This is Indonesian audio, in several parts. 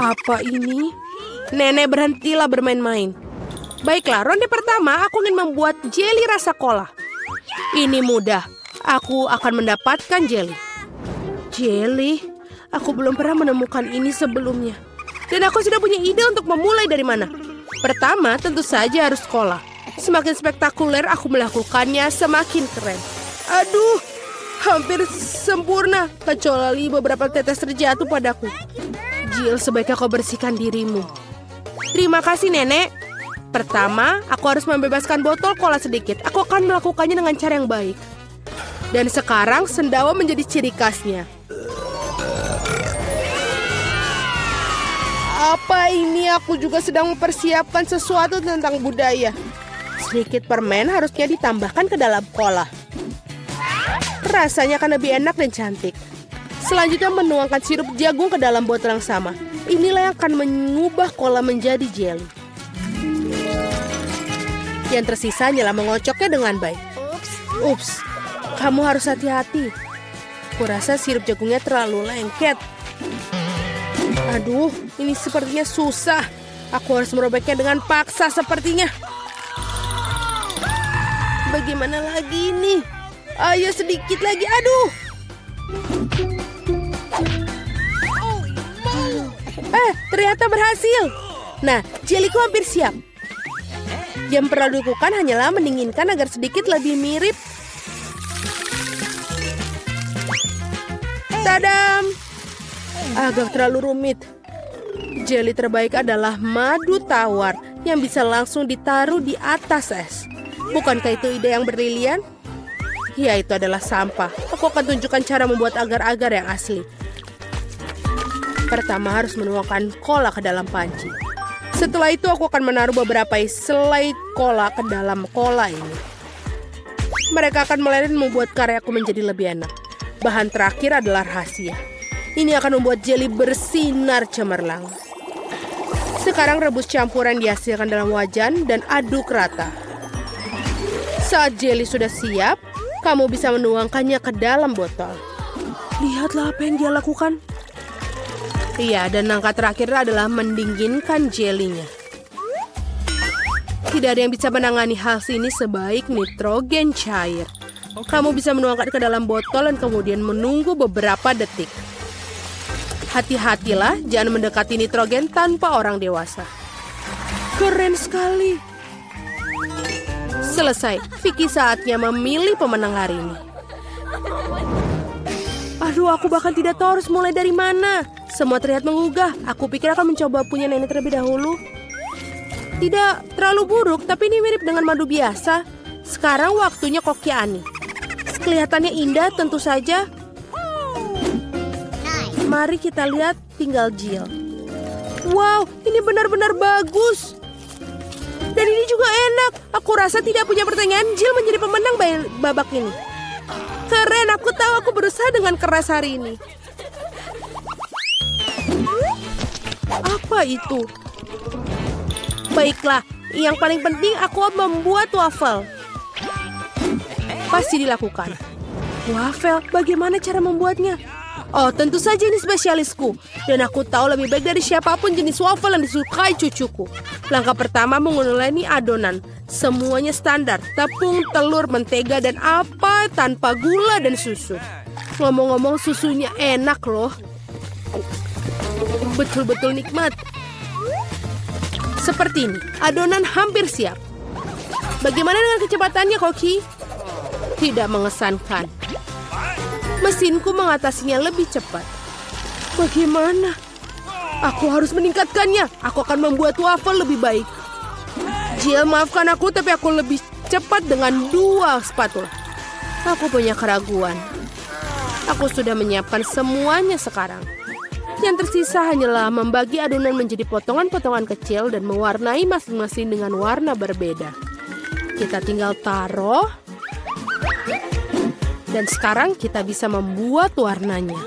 Apa ini? Nenek, berhentilah bermain-main. Baiklah, ronde pertama aku ingin membuat jeli rasa kola. Ini mudah. Aku akan mendapatkan jeli. Jeli? Aku belum pernah menemukan ini sebelumnya. Dan aku sudah punya ide untuk memulai dari mana. Pertama, tentu saja harus kola. Semakin spektakuler aku melakukannya, semakin keren. Aduh, hampir sempurna. Kecuali beberapa tetes terjatuh padaku. Jill, sebaiknya kau bersihkan dirimu. Terima kasih, Nenek. Pertama, aku harus membebaskan botol kola sedikit. Aku akan melakukannya dengan cara yang baik. Dan sekarang, sendawa menjadi ciri khasnya. Apa ini? Aku juga sedang mempersiapkan sesuatu tentang budaya. Sedikit permen harusnya ditambahkan ke dalam kola. Rasanya akan lebih enak dan cantik. Selanjutnya menuangkan sirup jagung ke dalam botol yang sama. Inilah yang akan mengubah kola menjadi jelly. Yang tersisa hanyalah mengocoknya dengan baik. Ups, kamu harus hati-hati. Kurasa sirup jagungnya terlalu lengket. Aduh, ini sepertinya susah. Aku harus merobeknya dengan paksa sepertinya. Bagaimana lagi ini? Ayo sedikit lagi, aduh. Ternyata berhasil. Nah, jeliku hampir siap. Yang perlu dilakukan hanyalah mendinginkan agar sedikit lebih mirip. Tadam! Agak terlalu rumit. Jeli terbaik adalah madu tawar yang bisa langsung ditaruh di atas es. Bukankah itu ide yang brilian? Ya, itu adalah sampah. Aku akan tunjukkan cara membuat agar-agar yang asli. Pertama harus menuangkan kola ke dalam panci. Setelah itu aku akan menaruh beberapa selai kola ke dalam kola ini. Mereka akan meleleh membuat karyaku menjadi lebih enak. Bahan terakhir adalah rahasia. Ini akan membuat jeli bersinar cemerlang. Sekarang rebus campuran dihasilkan dalam wajan dan aduk rata. Saat jeli sudah siap, kamu bisa menuangkannya ke dalam botol. Lihatlah apa yang dia lakukan. Iya, dan langkah terakhir adalah mendinginkan jelinya. Tidak ada yang bisa menangani hal ini sebaik nitrogen cair. Kamu bisa menuangkan ke dalam botol dan kemudian menunggu beberapa detik. Hati-hatilah, jangan mendekati nitrogen tanpa orang dewasa. Keren sekali. Selesai. Vicky saatnya memilih pemenang hari ini. Aduh, aku bahkan tidak tahu harus mulai dari mana. Semua terlihat menggugah. Aku pikir akan mencoba punya nenek terlebih dahulu. Tidak terlalu buruk, tapi ini mirip dengan madu biasa. Sekarang waktunya koki Ani. Kelihatannya indah tentu saja. Mari kita lihat tinggal Jill. Wow, ini benar-benar bagus. Dan ini juga enak. Aku rasa tidak punya pertanyaan, Jill menjadi pemenang babak ini. Keren, aku tahu aku berusaha dengan keras hari ini. Apa itu? Baiklah, yang paling penting aku membuat wafel. Pasti dilakukan. Wafel, bagaimana cara membuatnya? Oh, tentu saja ini spesialisku. Dan aku tahu lebih baik dari siapapun jenis wafel yang disukai cucuku. Langkah pertama menguleni adonan. Semuanya standar. Tepung, telur, mentega, dan apa tanpa gula dan susu. Ngomong-ngomong, susunya enak loh. Betul-betul nikmat. Seperti ini, adonan hampir siap. Bagaimana dengan kecepatannya, Koki? Tidak mengesankan. Mesinku mengatasinya lebih cepat. Bagaimana? Aku harus meningkatkannya. Aku akan membuat wafel lebih baik. Jill, maafkan aku, tapi aku lebih cepat dengan 2 spatula. Aku punya keraguan. Aku sudah menyiapkan semuanya sekarang. Yang tersisa hanyalah membagi adonan menjadi potongan-potongan kecil dan mewarnai masing-masing dengan warna berbeda. Kita tinggal taruh. Dan sekarang kita bisa membuat warnanya.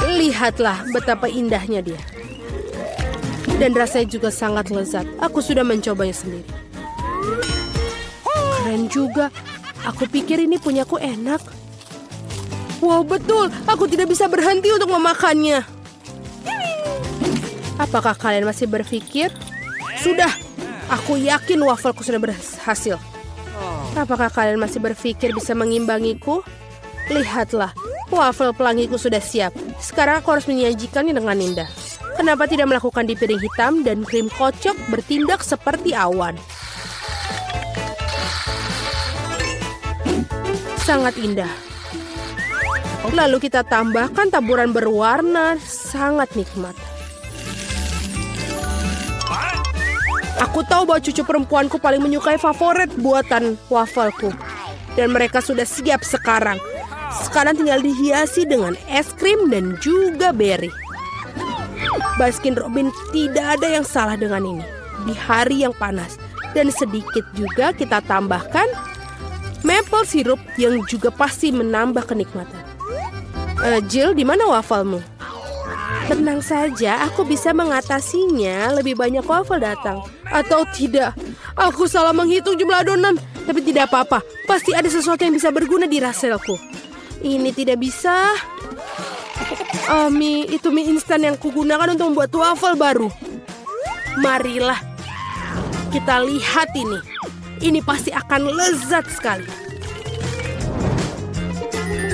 Lihatlah betapa indahnya dia. Dan rasanya juga sangat lezat. Aku sudah mencobanya sendiri. Keren juga. Aku pikir ini punyaku enak. Wow, betul. Aku tidak bisa berhenti untuk memakannya. Apakah kalian masih berpikir? Sudah, aku yakin wafelku sudah berhasil. Apakah kalian masih berpikir bisa mengimbangiku? Lihatlah, wafel pelangiku sudah siap. Sekarang aku harus menyajikannya dengan indah. Kenapa tidak melakukan di piring hitam dan krim kocok bertindak seperti awan? Sangat indah. Lalu kita tambahkan taburan berwarna, sangat nikmat. Aku tahu bahwa cucu perempuanku paling menyukai favorit buatan wafelku. Dan mereka sudah siap sekarang. Sekarang tinggal dihiasi dengan es krim dan juga beri. Baskin Robbins, tidak ada yang salah dengan ini. Di hari yang panas. Dan sedikit juga kita tambahkan maple syrup yang juga pasti menambah kenikmatan. Jill, di mana wafelmu? Tenang saja, aku bisa mengatasinya. Lebih banyak wafel datang. Atau tidak, aku salah menghitung jumlah adonan. Tapi tidak apa-apa, pasti ada sesuatu yang bisa berguna di raselku. Ini tidak bisa. Itu mie instan yang kugunakan untuk membuat wafel baru. Marilah, kita lihat ini. Ini pasti akan lezat sekali.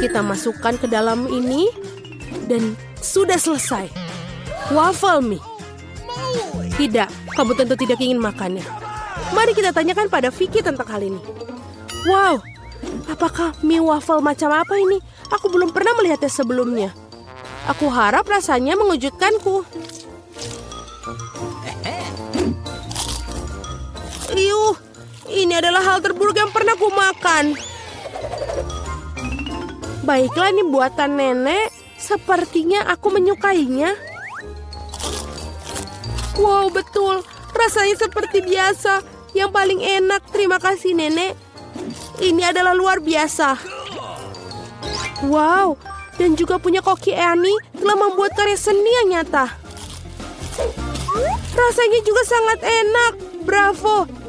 Kita masukkan ke dalam ini. Dan sudah selesai. Waffle mie. Tidak, kamu tentu tidak ingin makannya. Mari kita tanyakan pada Vicky tentang hal ini. Wow, apakah mie waffle macam apa ini? Aku belum pernah melihatnya sebelumnya. Aku harap rasanya mengejutkanku. Iuh, ini adalah hal terburuk yang pernah ku makan. Baiklah, ini buatan nenek. Sepertinya aku menyukainya. Wow, betul. Rasanya seperti biasa. Yang paling enak. Terima kasih, nenek. Ini adalah luar biasa. Wow, dan juga punya Koki Annie telah membuat karya seni yang nyata. Rasanya juga sangat enak. Bravo.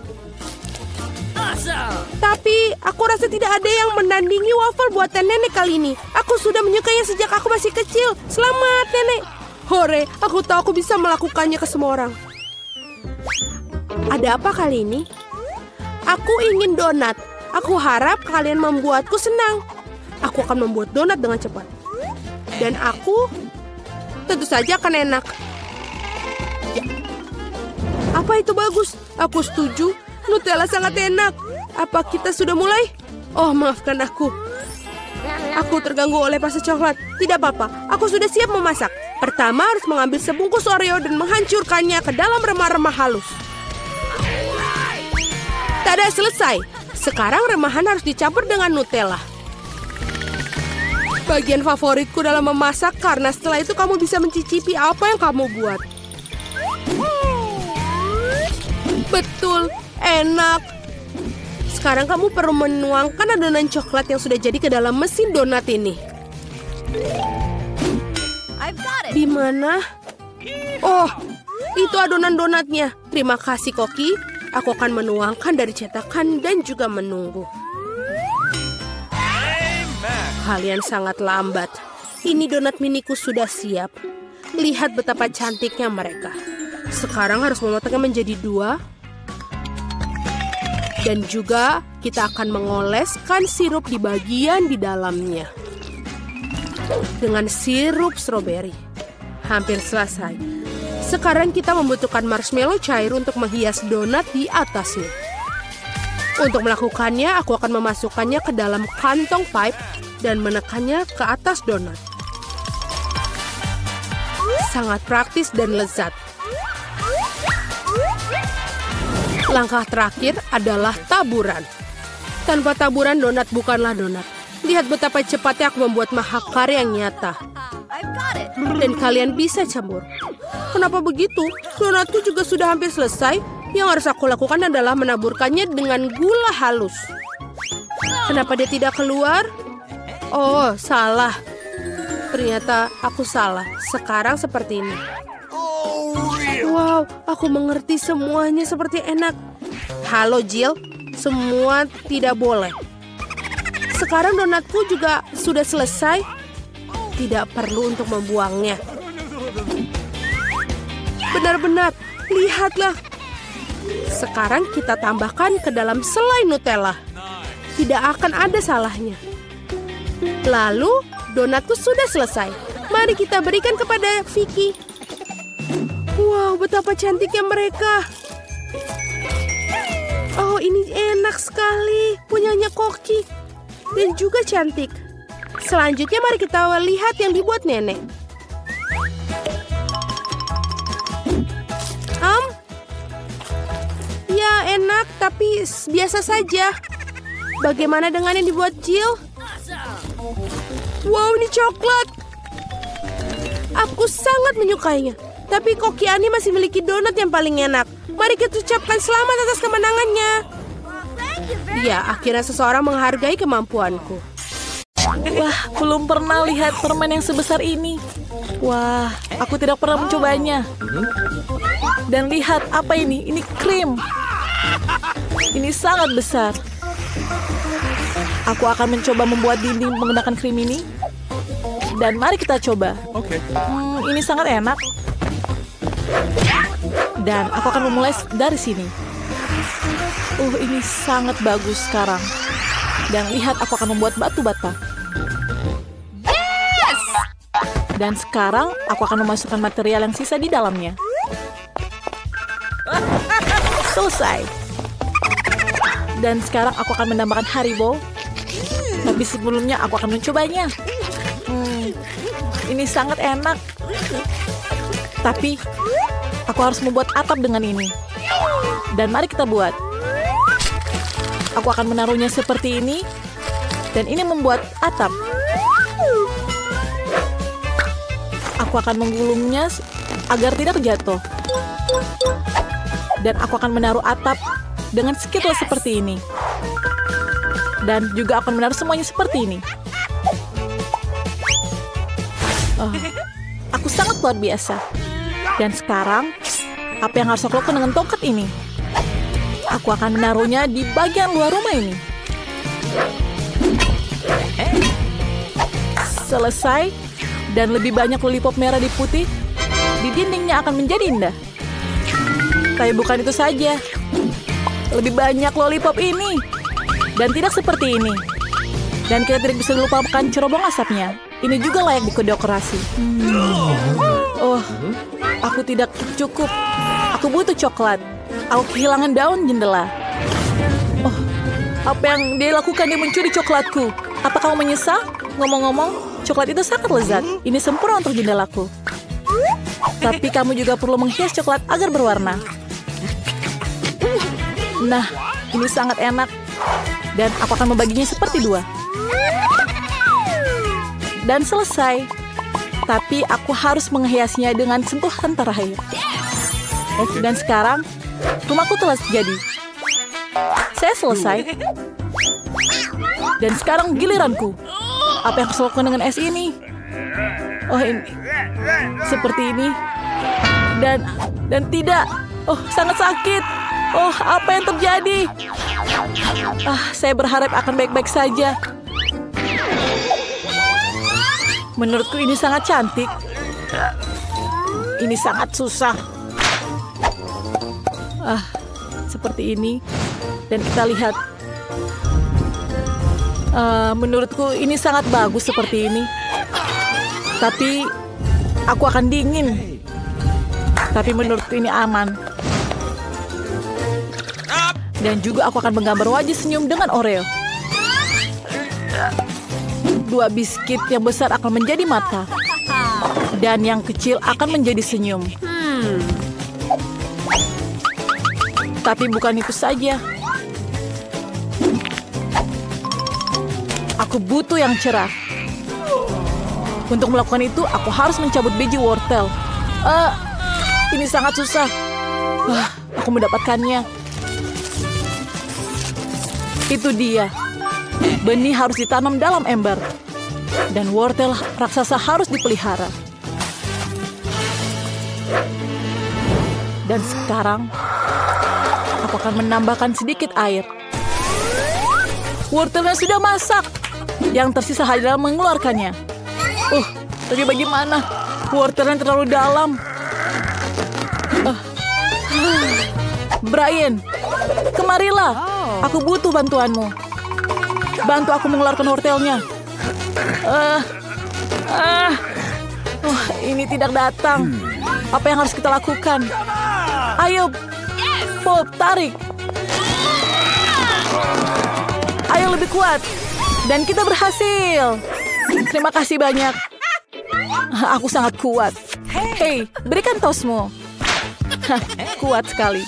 Tapi aku rasa tidak ada yang menandingi waffle buatan nenek kali ini. Aku sudah menyukainya sejak aku masih kecil. Selamat, nenek. Hore, aku tahu aku bisa melakukannya ke semua orang. Ada apa kali ini? Aku ingin donat. Aku harap kalian membuatku senang. Aku akan membuat donat dengan cepat. Dan aku tentu saja akan enak. Ya. Apa itu bagus? Aku setuju. Nutella sangat enak. Apa kita sudah mulai? Oh, maafkan aku. Aku terganggu oleh pasta coklat. Tidak apa-apa, aku sudah siap memasak. Pertama harus mengambil sebungkus Oreo dan menghancurkannya ke dalam remah-remah halus. Tada, selesai. Sekarang remahan harus dicampur dengan Nutella. Bagian favoritku dalam memasak karena setelah itu kamu bisa mencicipi apa yang kamu buat. Betul, enak. Sekarang kamu perlu menuangkan adonan coklat yang sudah jadi ke dalam mesin donat ini. Di mana? Oh, itu adonan donatnya. Terima kasih, Koki. Aku akan menuangkan dari cetakan dan juga menunggu. Kalian sangat lambat. Ini donat miniku sudah siap. Lihat betapa cantiknya mereka. Sekarang harus memotongnya menjadi 2. Dan juga kita akan mengoleskan sirup di bagian di dalamnya. Dengan sirup stroberi. Hampir selesai. Sekarang kita membutuhkan marshmallow cair untuk menghias donat di atasnya. Untuk melakukannya, aku akan memasukkannya ke dalam kantong pipe dan menekannya ke atas donat. Sangat praktis dan lezat. Langkah terakhir adalah taburan. Tanpa taburan, donat bukanlah donat. Lihat betapa cepatnya aku membuat mahakarya yang nyata. Dan kalian bisa campur. Kenapa begitu? Donatku juga sudah hampir selesai. Yang harus aku lakukan adalah menaburkannya dengan gula halus. Kenapa dia tidak keluar? Oh, salah. Ternyata aku salah. Sekarang seperti ini. Wow, aku mengerti semuanya seperti enak. Halo, Jill. Semua tidak boleh. Sekarang sekarang donatku juga sudah selesai. Tidak perlu untuk membuangnya. Benar-benar, lihatlah. Sekarang kita tambahkan ke dalam selai Nutella. Tidak akan ada salahnya. Lalu, donatku sudah selesai. Mari kita berikan kepada Vicky. Wow, betapa cantiknya mereka. Oh, ini enak sekali. Punyanya Koki. Dan juga cantik. Selanjutnya mari kita lihat yang dibuat nenek. Ya, enak, tapi biasa saja. Bagaimana dengan yang dibuat Jill? Wow, ini coklat. Aku sangat menyukainya. Tapi Koki Ani masih memiliki donat yang paling enak. Mari kita ucapkan selamat atas kemenangannya. Ya, akhirnya seseorang menghargai kemampuanku. Wah, belum pernah lihat permen yang sebesar ini. Wah, aku tidak pernah mencobanya. Dan lihat, apa ini? Ini krim. Ini sangat besar. Aku akan mencoba membuat dinding menggunakan krim ini. Dan mari kita coba. Ini sangat enak. Dan aku akan memulai dari sini. Ini sangat bagus sekarang. Dan lihat, aku akan membuat batu bata. Dan sekarang aku akan memasukkan material yang sisa di dalamnya. Selesai. Dan sekarang aku akan menambahkan Haribo. Tapi sebelumnya aku akan mencobanya. Ini sangat enak. Tapi aku harus membuat atap dengan ini. Dan mari kita buat. Aku akan menaruhnya seperti ini. Dan ini membuat atap. Aku akan menggulungnya agar tidak jatuh. Dan aku akan menaruh atap dengan skitless seperti ini. Dan juga akan menaruh semuanya seperti ini. Aku sangat luar biasa. Dan sekarang, apa yang harus aku lakukan dengan tongkat ini? Aku akan menaruhnya di bagian luar rumah ini. Selesai. Dan lebih banyak lollipop merah di putih. Di dindingnya akan menjadi indah. Tapi bukan itu saja. Lebih banyak lollipop ini. Dan tidak seperti ini. Dan kita tidak bisa lupakan cerobong asapnya. Ini juga layak didekorasi. Aku tidak cukup. Aku butuh coklat. Aku kehilangan daun jendela. Apa yang dia lakukan? Dia mencuri coklatku. Apa kamu menyesal? Ngomong-ngomong, coklat itu sangat lezat. Ini sempurna untuk jendelaku. Tapi kamu juga perlu menghias coklat agar berwarna. Nah, ini sangat enak. Dan aku akan membaginya seperti dua. Dan selesai. Tapi aku harus menghiasnya dengan sentuhan terakhir. Dan sekarang, rumahku telah jadi. Saya selesai. Dan sekarang giliranku. Apa yang aku lakukan dengan es ini? Ini. Seperti ini. Dan tidak. Sangat sakit. Apa yang terjadi? Saya berharap akan baik-baik saja. Menurutku ini sangat cantik. Ini sangat susah. Seperti ini. Dan kita lihat. Menurutku ini sangat bagus seperti ini. Tapi aku akan dingin. Tapi menurutku ini aman. Dan juga aku akan menggambar wajah senyum dengan Oreo. Dua biskuit yang besar akan menjadi mata. Dan yang kecil akan menjadi senyum. Tapi bukan itu saja. Aku butuh yang cerah. Untuk melakukan itu, aku harus mencabut biji wortel. Ini sangat susah. Aku mendapatkannya. Itu dia. Benih harus ditanam dalam ember. Dan wortel raksasa harus dipelihara. Dan sekarang, aku akan menambahkan sedikit air. Wortelnya sudah masak. Yang tersisa adalah mengeluarkannya. Tapi bagaimana? Wortelnya terlalu dalam. Brian, kemarilah. Aku butuh bantuanmu. Bantu aku mengeluarkan wortelnya. Ini tidak datang. Apa yang harus kita lakukan? Ayo, Pop, tarik. Ayo lebih kuat. Dan kita berhasil. Terima kasih banyak. Aku sangat kuat. Hei, berikan tosmu. Kuat sekali.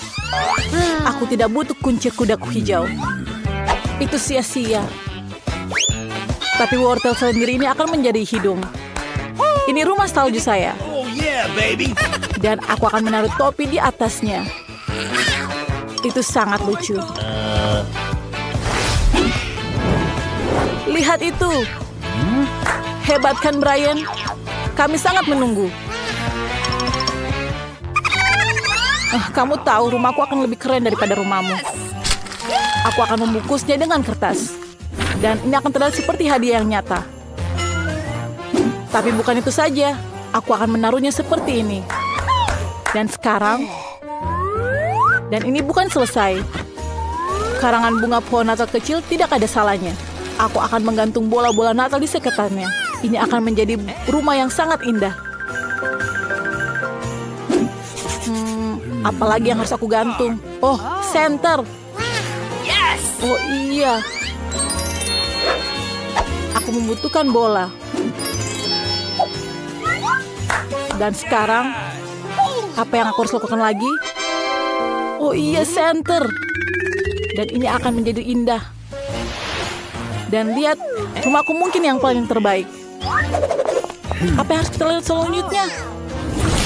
Aku tidak butuh kuncir kudaku hijau. Itu sia-sia. Tapi wortel sendiri ini akan menjadi hidung. Ini rumah salju saya. Dan aku akan menaruh topi di atasnya. Itu sangat lucu. Lihat itu. Hebat kan, Brian? Kami sangat menunggu. Kamu tahu rumahku akan lebih keren daripada rumahmu. Aku akan membungkusnya dengan kertas. Dan ini akan terlihat seperti hadiah yang nyata. Tapi bukan itu saja. Aku akan menaruhnya seperti ini. Dan sekarang... Dan ini bukan selesai. Karangan bunga pohon Natal kecil tidak ada salahnya. Aku akan menggantung bola-bola Natal di sekitarnya. Ini akan menjadi rumah yang sangat indah. Apalagi yang harus aku gantung? Oh, senter. Oh iya. Aku membutuhkan bola. Dan sekarang, apa yang aku harus lakukan lagi? Oh iya, center. Dan ini akan menjadi indah. Dan lihat, rumahku mungkin yang paling terbaik. Apa yang harus kita lihat selanjutnya?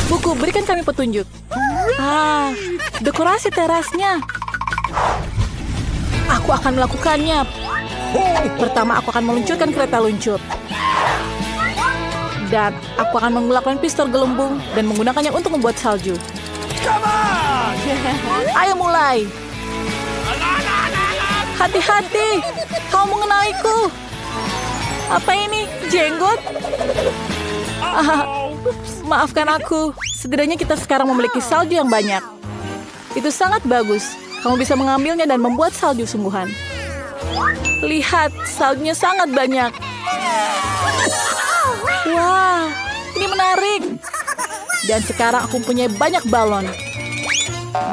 Buku, berikan kami petunjuk. Dekorasi terasnya. Aku akan melakukannya. Pertama, aku akan meluncurkan kereta luncur. Dan aku akan menggunakan pistol gelembung dan menggunakannya untuk membuat salju. Ayo mulai. Hati-hati, kau mengenaiku. Apa ini? Jenggot? Maafkan aku. Setidaknya kita sekarang memiliki salju yang banyak. Itu sangat bagus. Kamu bisa mengambilnya dan membuat salju sungguhan. Lihat, saljunya sangat banyak. Wah, ini menarik. Dan sekarang aku punya banyak balon.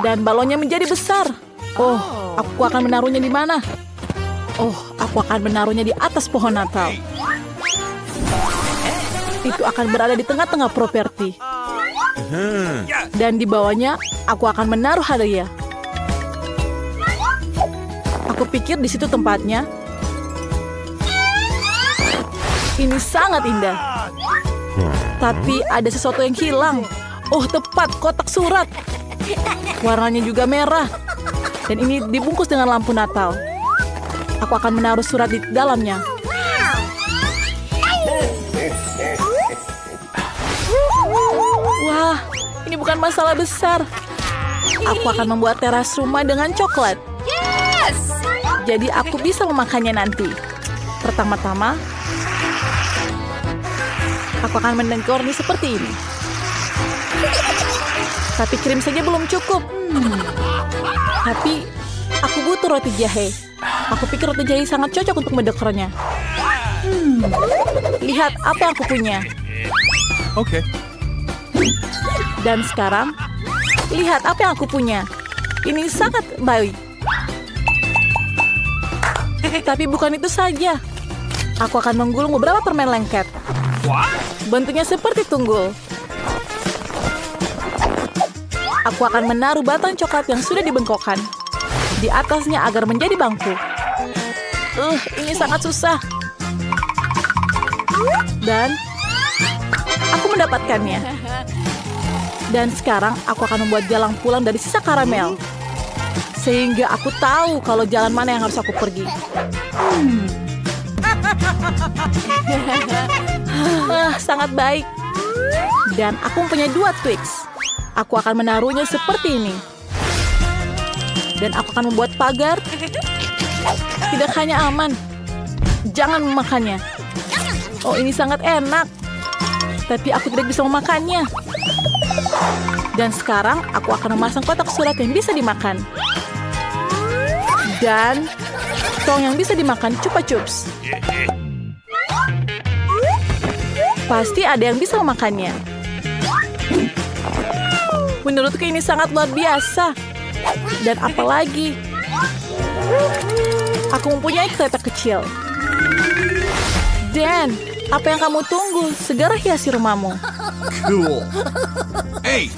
Dan balonnya menjadi besar. Oh, aku akan menaruhnya di mana? Oh, aku akan menaruhnya di atas pohon Natal. Itu akan berada di tengah-tengah properti. Dan di bawahnya, aku akan menaruh hadiah. Aku pikir di situ tempatnya. Ini sangat indah. Tapi ada sesuatu yang hilang. Oh, tepat, kotak surat. Warnanya juga merah. Dan ini dibungkus dengan lampu Natal. Aku akan menaruh surat di dalamnya. Wah, ini bukan masalah besar. Aku akan membuat teras rumah dengan coklat. Jadi aku bisa memakannya nanti. Pertama-tama, aku akan mendekornya seperti ini. Tapi krim saja belum cukup. Tapi aku butuh roti jahe. Aku pikir roti jahe sangat cocok untuk mendekornya. Lihat apa yang aku punya. Oke. Dan sekarang, lihat apa yang aku punya. Ini sangat baik. Tapi bukan itu saja. Aku akan menggulung beberapa permen lengket. Bentuknya seperti tunggul. Aku akan menaruh batang coklat yang sudah dibengkokkan di atasnya agar menjadi bangku. Ini sangat susah. Dan aku mendapatkannya. Dan sekarang aku akan membuat jalan pulang dari sisa karamel. Sehingga aku tahu kalau jalan mana yang harus aku pergi. Sangat baik. Dan aku mempunyai 2 Twix. Aku akan menaruhnya seperti ini. Dan aku akan membuat pagar. Tidak hanya aman. jangan memakannya. Oh, ini sangat enak. Tapi aku tidak bisa memakannya. Dan sekarang aku akan memasang kotak surat yang bisa dimakan. Dan tong yang bisa dimakan Chupa Chups. Pasti ada yang bisa memakannya. Menurutku ini sangat luar biasa. Dan apalagi, aku mempunyai kereta kecil. Dan apa yang kamu tunggu? Segera hiasi rumahmu. Cool. Hey.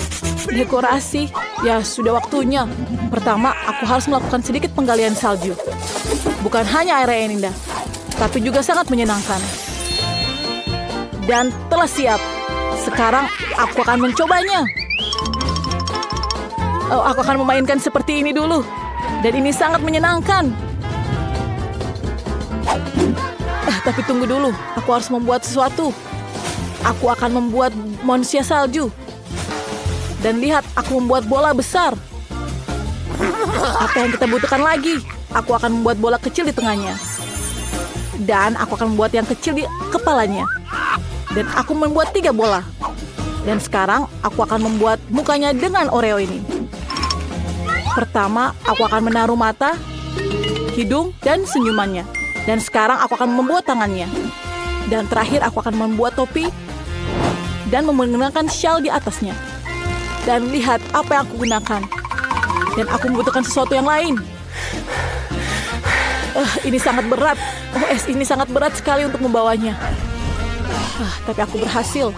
Dekorasi, ya sudah waktunya. Pertama, aku harus melakukan sedikit penggalian salju. Bukan hanya area yang indah, tapi juga sangat menyenangkan. Dan telah siap. Sekarang aku akan mencobanya. Oh, aku akan memainkan seperti ini dulu. Dan ini sangat menyenangkan. Tapi tunggu dulu, aku harus membuat sesuatu. Aku akan membuat manusia salju. Dan lihat, aku membuat bola besar. Apa yang kita butuhkan lagi? Aku akan membuat bola kecil di tengahnya. Dan aku akan membuat yang kecil di kepalanya. Dan aku membuat 3 bola. Dan sekarang aku akan membuat mukanya dengan Oreo ini. Pertama, aku akan menaruh mata, hidung, dan senyumannya. Dan sekarang aku akan membuat tangannya. Dan terakhir aku akan membuat topi dan menggunakan shawl di atasnya. Dan lihat apa yang aku gunakan. Dan aku membutuhkan sesuatu yang lain. Ini sangat berat. Ini sangat berat sekali untuk membawanya. Tapi aku berhasil.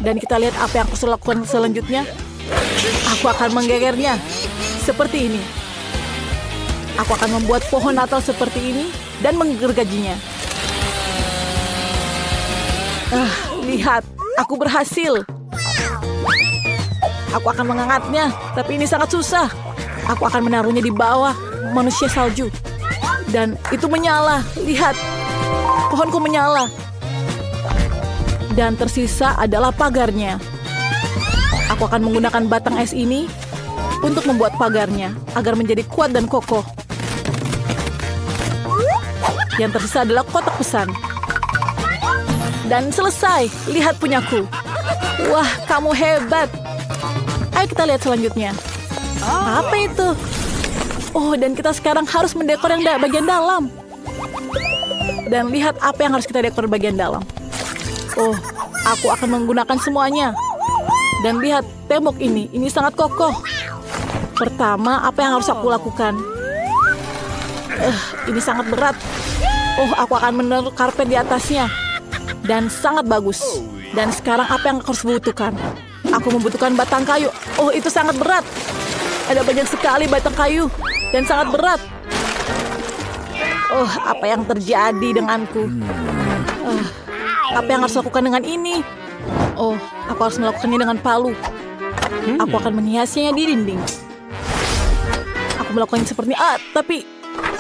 Dan kita lihat apa yang aku lakukan selanjutnya. Aku akan menggegernya. Seperti ini. Aku akan membuat pohon Natal seperti ini dan menggergajinya. Lihat, aku berhasil. Aku akan mengangkatnya, tapi ini sangat susah. Aku akan menaruhnya di bawah manusia salju. Dan itu menyala. Lihat, pohonku menyala. Dan tersisa adalah pagarnya. Aku akan menggunakan batang es ini untuk membuat pagarnya agar menjadi kuat dan kokoh. Yang tersisa adalah kotak pesan. Dan selesai. Lihat punyaku. Wah, kamu hebat. Ayo kita lihat selanjutnya. Apa itu? Oh, dan kita sekarang harus mendekor yang bagian dalam. Dan lihat apa yang harus kita dekor bagian dalam. Oh, aku akan menggunakan semuanya. Dan lihat tembok ini sangat kokoh. Pertama, apa yang harus aku lakukan? Ini sangat berat. Oh, aku akan menaruh karpet di atasnya. Dan sangat bagus. Dan sekarang apa yang aku harus butuhkan? Aku membutuhkan batang kayu. Oh, itu sangat berat. Ada banyak sekali batang kayu. Dan sangat berat. Oh, apa yang terjadi denganku? Apa yang harus lakukan dengan ini? Oh, aku harus melakukannya dengan palu. Aku akan menghiasnya di dinding. Aku melakukannya seperti ini. Tapi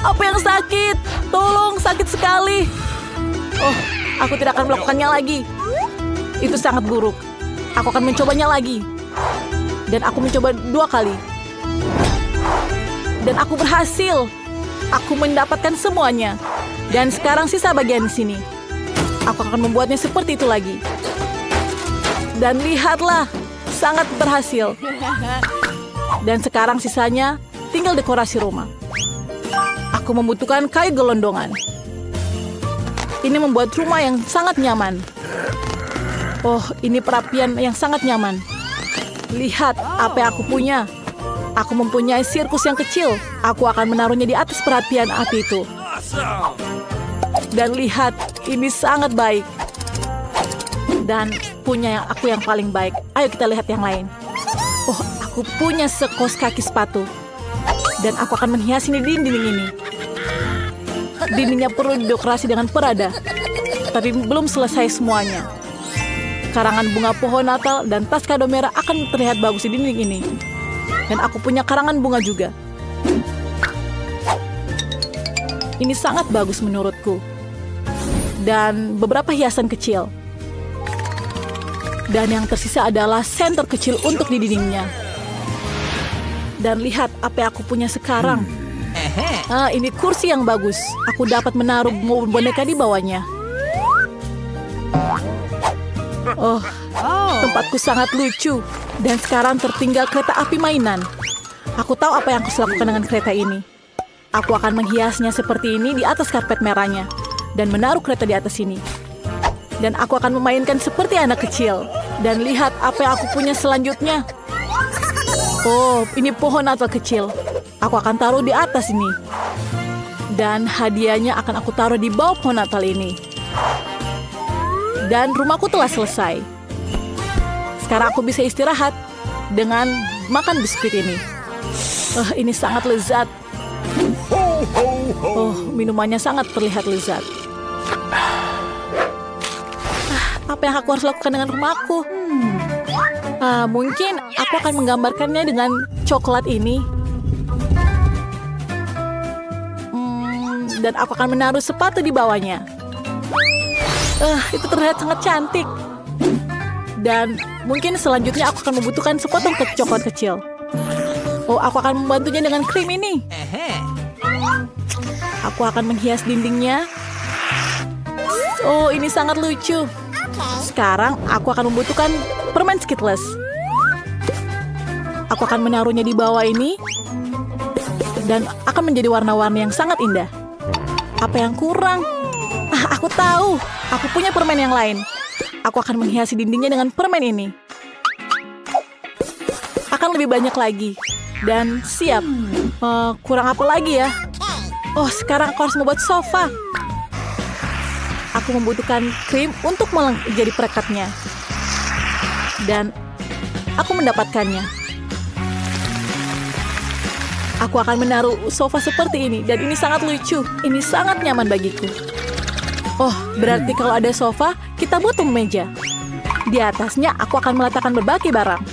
apa yang sakit? Tolong, sakit sekali. Oh, aku tidak akan melakukannya lagi. Itu sangat buruk. Aku akan mencobanya lagi. Dan aku mencoba 2 kali. Dan aku berhasil. Aku mendapatkan semuanya. Dan sekarang sisa bagian sini. Aku akan membuatnya seperti itu lagi. Dan lihatlah, sangat berhasil. Dan sekarang sisanya tinggal dekorasi rumah. Aku membutuhkan kayu gelondongan. Ini membuat rumah yang sangat nyaman. Oh, ini perapian yang sangat nyaman. Lihat apa yang aku punya. Aku mempunyai sirkus yang kecil. Aku akan menaruhnya di atas perapian api itu. Dan lihat, ini sangat baik. Dan punya aku yang paling baik. Ayo kita lihat yang lain. Oh, aku punya sekos kaki sepatu. Dan aku akan menghiasi di dinding ini. Dindingnya perlu didekorasi dengan perada. Tapi belum selesai semuanya. Karangan bunga pohon Natal dan tas kado merah akan terlihat bagus di dinding ini. Dan aku punya karangan bunga juga. Ini sangat bagus menurutku. Dan beberapa hiasan kecil. Dan yang tersisa adalah senter kecil untuk di dindingnya. Dan lihat apa yang aku punya sekarang. Ini kursi yang bagus. Aku dapat menaruh boneka di bawahnya. Oh, tempatku sangat lucu. Dan sekarang tertinggal kereta api mainan. Aku tahu apa yang harus lakukan dengan kereta ini. Aku akan menghiasnya seperti ini di atas karpet merahnya. Dan menaruh kereta di atas sini. Dan aku akan memainkan seperti anak kecil. Dan lihat apa yang aku punya selanjutnya. Oh, ini pohon Natal kecil. Aku akan taruh di atas ini. Dan hadiahnya akan aku taruh di bawah pohon Natal ini. Dan rumahku telah selesai. Sekarang aku bisa istirahat dengan makan biskuit ini. Ini sangat lezat. Oh, minumannya sangat terlihat lezat. Apa yang aku harus lakukan dengan rumahku? Mungkin aku akan menggambarkannya dengan coklat ini. Dan aku akan menaruh sepatu di bawahnya. Itu terlihat sangat cantik. Dan mungkin selanjutnya aku akan membutuhkan sepotong coklat kecil. Oh, aku akan membantunya dengan krim ini. Aku akan menghias dindingnya. Oh, ini sangat lucu. Sekarang aku akan membutuhkan permen Skittles. Aku akan menaruhnya di bawah ini. Dan akan menjadi warna-warni yang sangat indah. Apa yang kurang? Aku tahu. Aku punya permen yang lain. Aku akan menghiasi dindingnya dengan permen ini. Akan lebih banyak lagi. Dan siap. Kurang apa lagi ya? Oh, sekarang aku harus membuat sofa. Aku membutuhkan krim untuk menjadi perekatnya. Dan aku mendapatkannya. Aku akan menaruh sofa seperti ini. Dan ini sangat lucu. Ini sangat nyaman bagiku. Oh, berarti kalau ada sofa, kita butuh meja. Di atasnya aku akan meletakkan berbagai barang.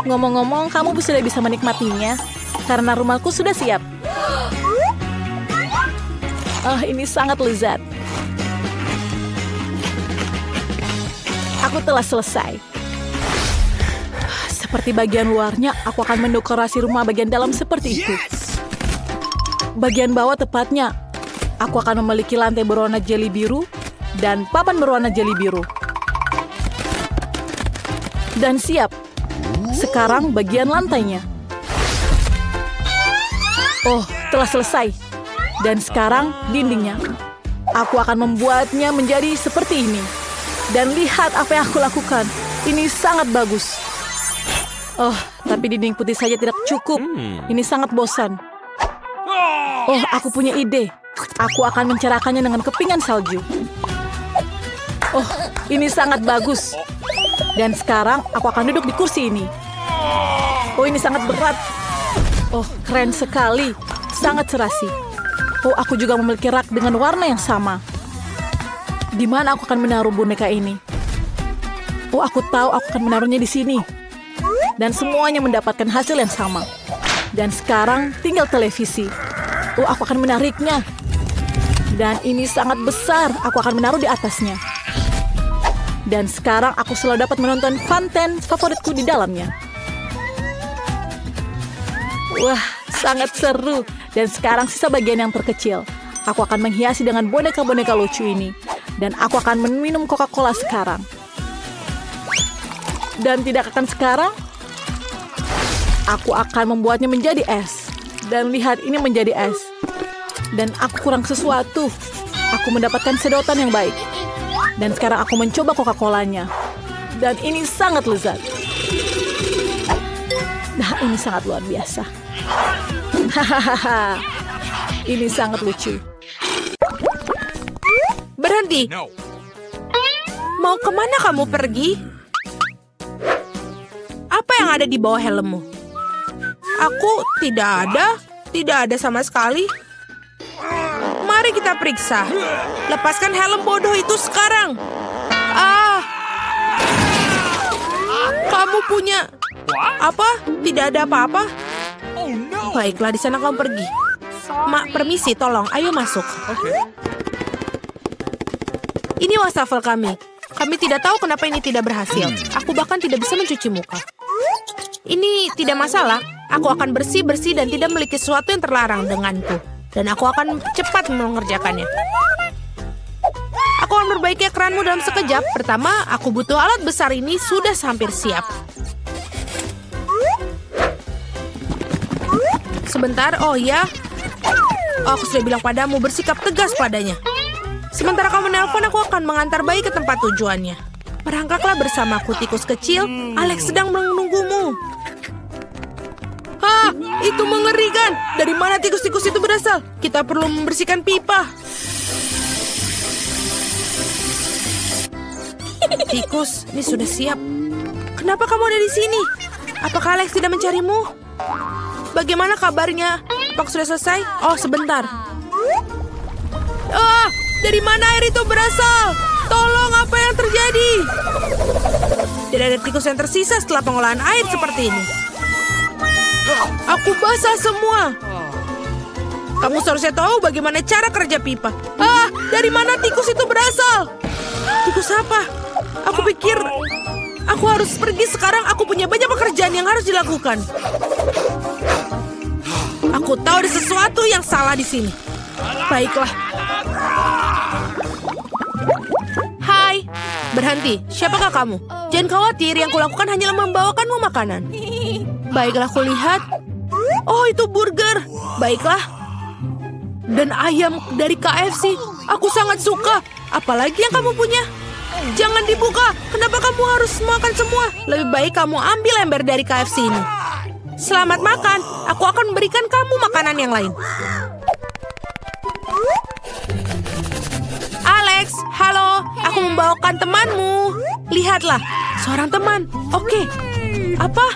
Ngomong-ngomong, kamu sudah bisa menikmatinya. Karena rumahku sudah siap. Ini sangat lezat. Aku telah selesai. Seperti bagian luarnya, aku akan mendekorasi rumah bagian dalam seperti itu. Bagian bawah tepatnya, aku akan memiliki lantai berwarna jeli biru dan papan berwarna jeli biru. Dan siap. Sekarang bagian lantainya. Oh, telah selesai. Dan sekarang dindingnya. Aku akan membuatnya menjadi seperti ini. Dan lihat apa yang aku lakukan. Ini sangat bagus. Oh, tapi dinding putih saja tidak cukup. Ini sangat bosan. Oh, aku punya ide. Aku akan mencerahkannya dengan kepingan salju. Oh, ini sangat bagus. Dan sekarang aku akan duduk di kursi ini. Oh, ini sangat berat. Oh, keren sekali. Sangat serasi. Oh, aku juga memiliki rak dengan warna yang sama. Di mana aku akan menaruh boneka ini? Oh, aku tahu aku akan menaruhnya di sini. Dan semuanya mendapatkan hasil yang sama. Dan sekarang tinggal televisi. Oh, aku akan menariknya. Dan ini sangat besar. Aku akan menaruh di atasnya. Dan sekarang aku selalu dapat menonton konten favoritku di dalamnya. Wah, sangat seru. Dan sekarang sisa bagian yang terkecil. Aku akan menghiasi dengan boneka-boneka lucu ini. Dan aku akan meminum Coca-Cola sekarang. Dan tidak akan sekarang. Aku akan membuatnya menjadi es. Dan lihat, ini menjadi es. Dan aku kurang sesuatu. Aku mendapatkan sedotan yang baik. Dan sekarang aku mencoba Coca-Colanya. Dan ini sangat lezat. Nah, ini sangat luar biasa. Hahaha. Ini sangat lucu. Berhenti. Mau kemana kamu pergi? Apa yang ada di bawah helmmu? Aku tidak ada sama sekali. Mari kita periksa. Lepaskan helm bodoh itu sekarang. Kamu punya apa? Tidak ada apa-apa. Baiklah, di sana kamu pergi. Mak, permisi, tolong, ayo masuk. Ini wastafel kami. Kami tidak tahu kenapa ini tidak berhasil. Aku bahkan tidak bisa mencuci muka. Ini tidak masalah. Aku akan bersih-bersih dan tidak memiliki sesuatu yang terlarang denganku. Dan aku akan cepat mengerjakannya. Aku akan memperbaiki ekranmu dalam sekejap. Pertama, aku butuh alat besar ini sudah hampir siap. Sebentar, oh ya. Oh, aku sudah bilang padamu, bersikap tegas padanya. Sementara kamu menelpon, aku akan mengantar bayi ke tempat tujuannya. Merangkaklah bersamaku, tikus kecil. Alex sedang menunggumu. Hah, itu mengerikan. Dari mana tikus-tikus itu berasal? Kita perlu membersihkan pipa. Tikus, ini sudah siap. Kenapa kamu ada di sini? Apakah Alex tidak mencarimu? Bagaimana kabarnya? Apakah sudah selesai? Oh, sebentar. Ah, dari mana air itu berasal? Tolong, apa yang terjadi? Tidak ada tikus yang tersisa setelah pengolahan air seperti ini. Aku basah semua. Kamu seharusnya tahu bagaimana cara kerja pipa. Ah, dari mana tikus itu berasal? Tikus apa? Aku pikir aku harus pergi sekarang. Aku punya banyak pekerjaan yang harus dilakukan. Aku tahu ada sesuatu yang salah di sini. Baiklah. Hai, berhenti. Siapakah kamu? Jangan khawatir, yang kulakukan hanyalah membawakanmu makanan. Baiklah, kulihat. Oh, itu burger. Baiklah. Dan ayam dari KFC. Aku sangat suka. Apalagi yang kamu punya? Jangan dibuka. Kenapa kamu harus makan semua? Lebih baik kamu ambil ember dari KFC ini. Selamat makan. Aku akan memberikan kamu makanan yang lain. Alex, halo. Aku membawakan temanmu. Lihatlah, seorang teman. Oke. Apa?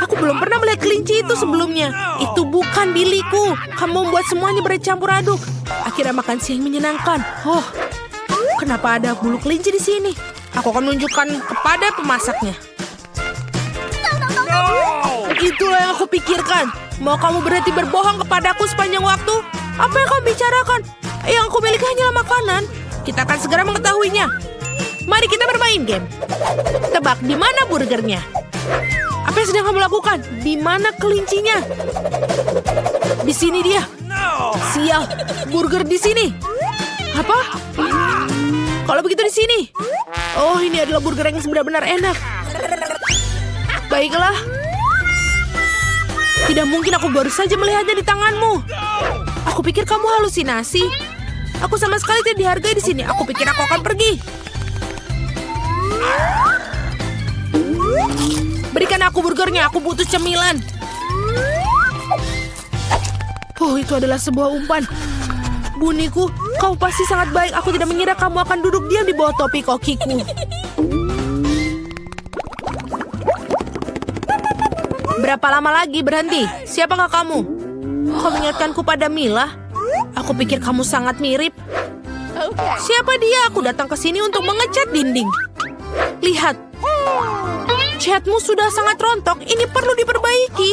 Aku belum pernah melihat kelinci itu sebelumnya. Itu bukan Billyku. Kamu membuat semuanya bercampur aduk. Akhirnya makan siang menyenangkan. Oh, kenapa ada bulu kelinci di sini? Aku akan menunjukkan kepada pemasaknya. Itulah yang aku pikirkan. Mau kamu berhenti berbohong kepadaku sepanjang waktu? Apa yang kamu bicarakan? Yang aku miliki hanyalah makanan. Kita akan segera mengetahuinya. Mari kita bermain game. Tebak, di mana burgernya? Apa yang sedang kamu lakukan? Di mana kelincinya? Di sini dia. Sial, burger di sini. Apa? Kalau begitu di sini. Oh, ini adalah burger yang benar-benar enak. Baiklah. Tidak mungkin, aku baru saja melihatnya di tanganmu. Aku pikir kamu halusinasi. Aku sama sekali tidak dihargai di sini. Aku pikir aku akan pergi. Berikan aku burgernya, aku butuh cemilan. Oh, itu adalah sebuah umpan. Buniku, kau pasti sangat baik. Aku tidak mengira kamu akan duduk diam di bawah topi kokiku. Berapa lama lagi berhenti? Siapakah kamu? Kau mengingatkanku pada Mila? Aku pikir kamu sangat mirip. Siapa dia? Aku datang ke sini untuk mengecat dinding. Lihat. Catmu sudah sangat rontok. Ini perlu diperbaiki.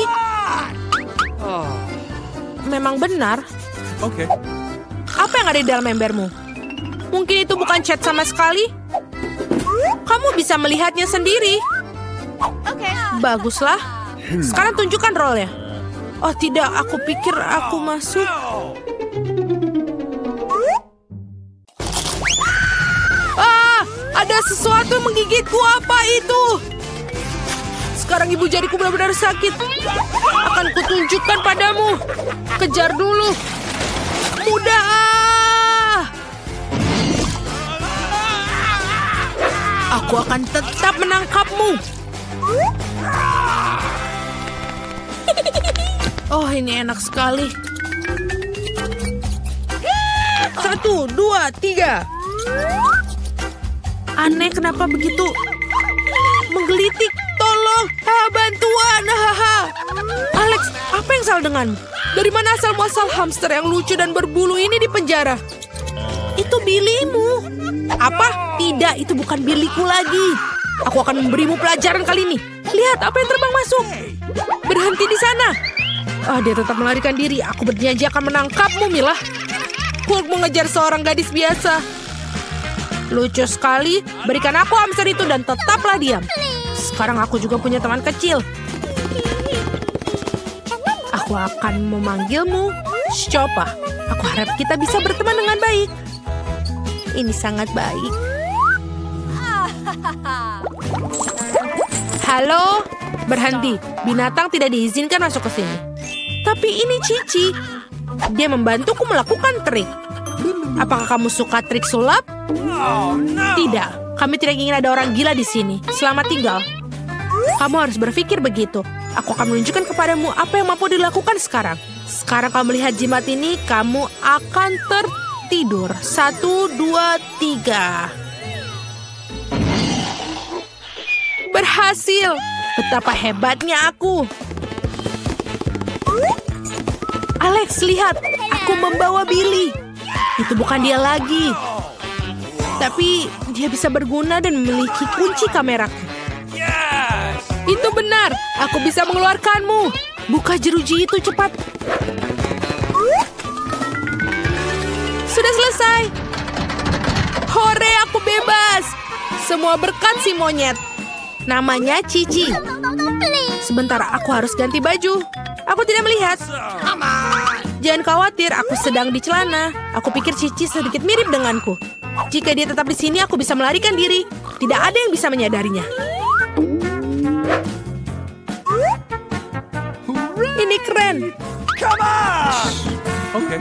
Memang benar. Okay. Apa yang ada di dalam embermu? Mungkin itu bukan cat sama sekali. Kamu bisa melihatnya sendiri. Baguslah. Sekarang tunjukkan role-nya. Oh tidak, aku pikir aku masuk. Ah, ada sesuatu yang menggigitku. Apa itu? Sekarang ibu jariku benar-benar sakit. Akan kutunjukkan padamu. Kejar dulu. Mudah. Aku akan tetap menangkapmu. Oh, ini enak sekali. 1, 2, 3. Aneh, kenapa begitu menggelitik? Tolong, bantuan. Alex, apa yang salah denganmu? Dari mana asal-muasal hamster yang lucu dan berbulu ini di penjara? Itu Billymu. Apa? Tidak, itu bukan Billyku lagi. Aku akan memberimu pelajaran kali ini. Lihat apa yang terbang masuk. Berhenti di sana. Dia tetap melarikan diri. Aku berjanji akan menangkapmu, Mila. Hulk mengejar seorang gadis biasa. Lucu sekali. Berikan aku hamster itu dan tetaplah diam. Sekarang aku juga punya teman kecil. Aku akan memanggilmu Shopa. Aku harap kita bisa berteman dengan baik. Ini sangat baik. Halo? Berhenti. Binatang tidak diizinkan masuk ke sini. Tapi ini Cici. Dia membantuku melakukan trik. Apakah kamu suka trik sulap? Tidak. Kami tidak ingin ada orang gila di sini. Selamat tinggal. Kamu harus berpikir begitu. Aku akan menunjukkan kepadamu apa yang mampu dilakukan sekarang. Sekarang kamu lihat jimat ini, kamu akan tertidur. 1, 2, 3. Berhasil. Betapa hebatnya aku. Alex, lihat. Aku membawa Billy. Itu bukan dia lagi. Tapi dia bisa berguna dan memiliki kunci kameraku. Itu benar. Aku bisa mengeluarkanmu. Buka jeruji itu cepat. Sudah selesai. Hore, aku bebas. Semua berkat si monyet. Namanya Cici. Sebentar, aku harus ganti baju. Aku tidak melihat. Jangan khawatir, aku sedang di celana. Aku pikir Cici sedikit mirip denganku. Jika dia tetap di sini, aku bisa melarikan diri. Tidak ada yang bisa menyadarinya. Ini keren. Okay.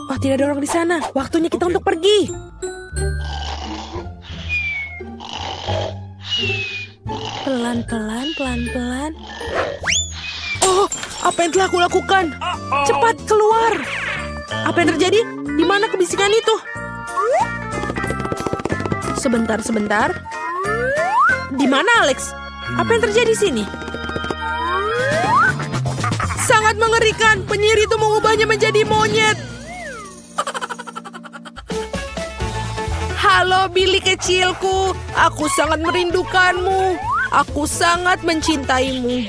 Oh, tidak ada orang di sana. Waktunya kita untuk pergi. Pelan-pelan, pelan-pelan. Oh, apa yang telah aku lakukan? Cepat keluar. Apa yang terjadi? Di mana kebisikan itu? Sebentar, sebentar. Di mana Alex? Apa yang terjadi di sini? Sangat mengerikan. Penyihir itu mengubahnya menjadi monyet. Halo Billy kecilku. Aku sangat merindukanmu. Aku sangat mencintaimu.